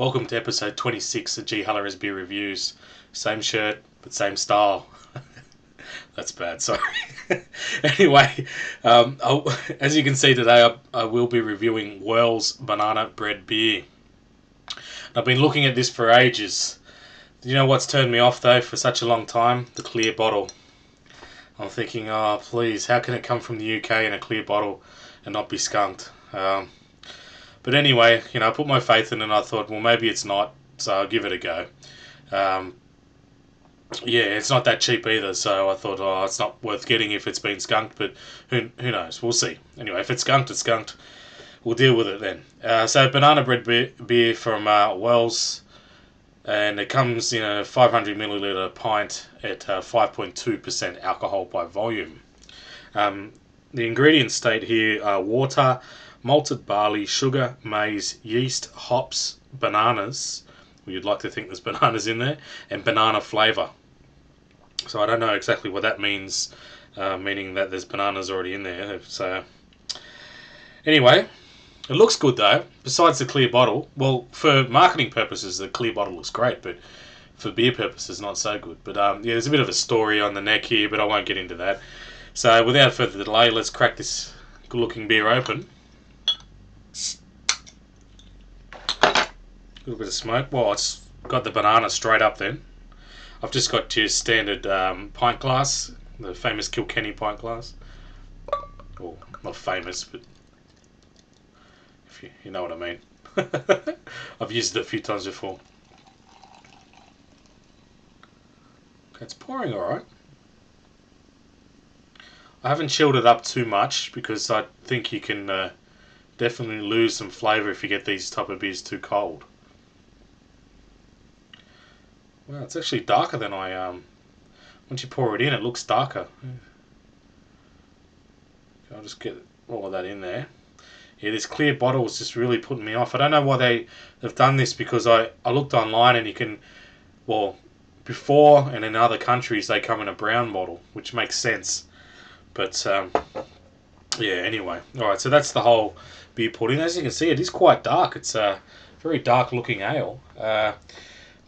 Welcome to episode 26 of G. Haller's Beer Reviews. Same shirt, but same style. That's bad, sorry. Anyway, as you can see today, I will be reviewing Wells Banana Bread Beer. I've been looking at this for ages. Do you know what's turned me off though for such a long time? The clear bottle. I'm thinking, oh please, how can it come from the UK in a clear bottle and not be skunked? But anyway, I put my faith in it and I thought, well, maybe it's not, so I'll give it a go. Yeah, it's not that cheap either, so I thought, oh, it's not worth getting if it's been skunked, but who knows? We'll see. Anyway, if it's skunked, it's skunked. We'll deal with it then. So banana bread beer from Wells, and it comes in a 500 milliliter pint at 5.2% alcohol by volume. The ingredients state here are water, malted barley, sugar, maize, yeast, hops, bananas. Well, you'd like to think there's bananas in there, and banana flavour. So I don't know exactly what that means, meaning that there's bananas already in there. So anyway, it looks good though. Besides the clear bottle, well, for marketing purposes, the clear bottle looks great, but for beer purposes, not so good. But yeah, there's a bit of a story on the neck here, but I won't get into that. So without further delay, let's crack this good-looking beer open. A little bit of smoke. Well, it's got the banana straight up then. I've just got your standard pint glass, the famous Kilkenny pint glass. Well, not famous, but if you know what I mean. I've used it a few times before. Okay, it's pouring alright. I haven't chilled it up too much because I think you can definitely lose some flavour if you get these type of beers too cold. Well, it's actually darker than once you pour it in, it looks darker. I'll just get all of that in there. Yeah, this clear bottle is just really putting me off. I don't know why they've done this, because I looked online and you can, well, before and in other countries they come in a brown bottle, which makes sense. But yeah, anyway. Alright, so that's the whole beer poured in. As you can see, it is quite dark. It's a very dark looking ale.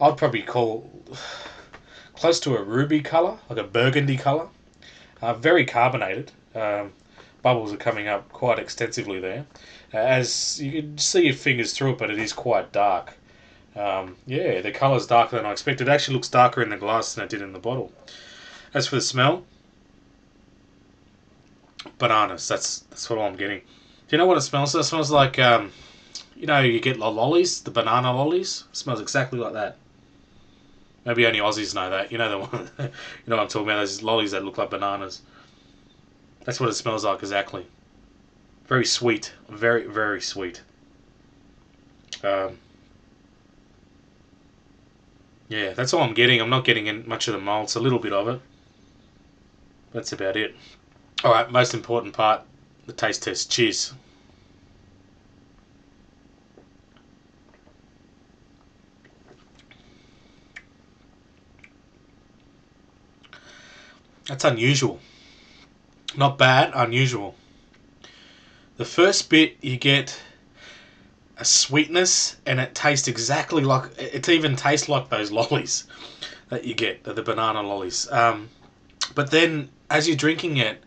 I'd probably call close to a ruby colour, like a burgundy colour. Very carbonated. Bubbles are coming up quite extensively there. As you can see your fingers through it, but it is quite dark. Yeah, the colour's darker than I expected. It actually looks darker in the glass than it did in the bottle. As for the smell, bananas. That's what I'm getting. Do you know what it smells like? It smells like, you get lollies, the banana lollies. It smells exactly like that. Maybe only Aussies know that. You know the one. You know what I'm talking about? Those lollies that look like bananas. That's what it smells like exactly. Very sweet. Very, very sweet. Yeah, that's all I'm getting. I'm not getting in much of the malts. A little bit of it. That's about it. Alright, most important part, the taste test. Cheers. That's unusual. Not bad, unusual. The first bit, you get a sweetness, and it tastes exactly like, it even tastes like those lollies that you get, the banana lollies. But then, as you're drinking it,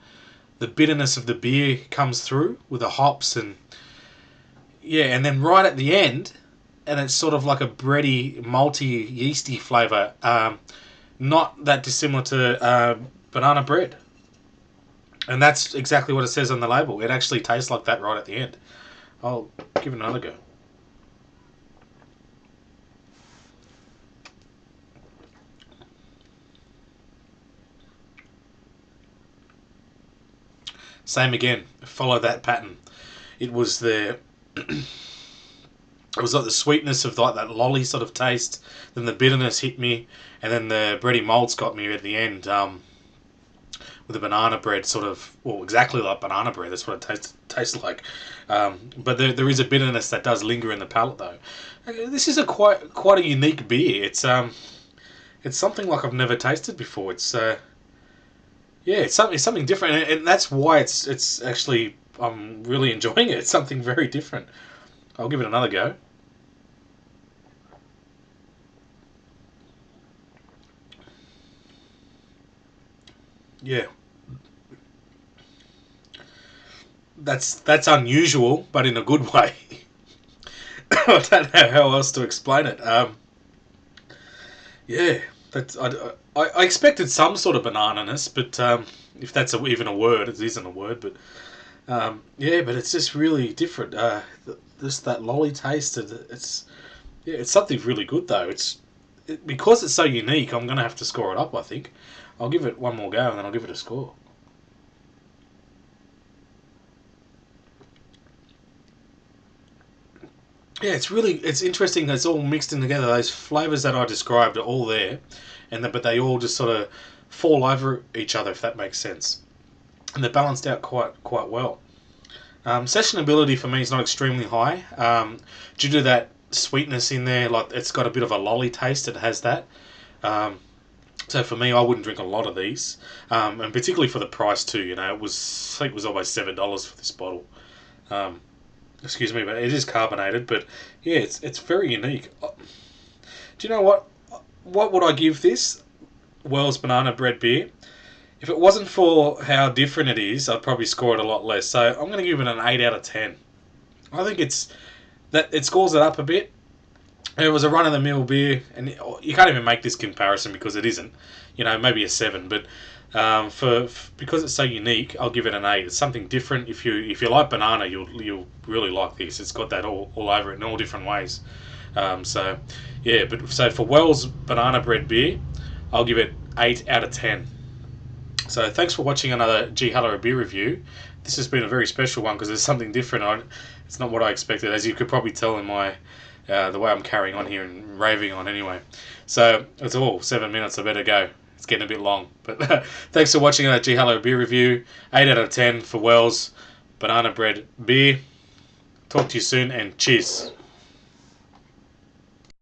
the bitterness of the beer comes through with the hops, and yeah, and then right at the end, and it's sort of like a bready, malty, yeasty flavour. Not that dissimilar to banana bread. And that's exactly what it says on the label. It actually tastes like that right at the end. I'll give it another go. Same again. Follow that pattern. It was the it was like the sweetness of like that lolly sort of taste, then the bitterness hit me, and then the bready malts got me at the end. With the banana bread, sort of, well, exactly like banana bread. That's what it tastes like. But there is a bitterness that does linger in the palate, though. This is quite a unique beer. It's something like I've never tasted before. It's yeah, it's something different, and that's why it's actually, I'm really enjoying it. It's something very different. I'll give it another go. Yeah, that's unusual, but in a good way. I don't know how else to explain it. Yeah, that's I expected some sort of banana-ness, but if that's even a word, it isn't a word. But yeah, but it's just really different. Just that lolly taste, it's yeah, it's something really good though. Because it's so unique. I'm gonna have to score it up. I think I'll give it one more go and then I'll give it a score. Yeah, it's interesting. That it's all mixed in together. Those flavors that I described are all there, but they all just sort of fall over each other, if that makes sense. And they're balanced out quite well. Sessionability for me is not extremely high, due to that sweetness in there. Like it's got a bit of a lolly taste. It has that. Um, so for me, I wouldn't drink a lot of these, and particularly for the price too. I think it was almost $7 for this bottle. Um, Excuse me, but it is carbonated. But yeah, it's very unique. Do you know what? What would I give this Wells Banana Bread beer? If it wasn't for how different it is, I'd probably score it a lot less. So I'm going to give it an 8 out of 10. I think it scores it up a bit. It was a run of the mill beer, and you can't even make this comparison because it isn't. Maybe a 7, but because it's so unique, I'll give it an 8. It's something different. If you like banana, you'll really like this. It's got that all over it in all different ways. So yeah, but so for Wells Banana Bread beer, I'll give it 8 out of 10. So thanks for watching another G Hello beer review. This has been a very special one because there's something different. It's not what I expected, as you could probably tell in my the way I'm carrying on here and raving on anyway. So it's all 7 minutes. I better go. It's getting a bit long. But thanks for watching that G Hello beer review. 8 out of 10 for Wells Banana Bread beer. Talk to you soon and cheers.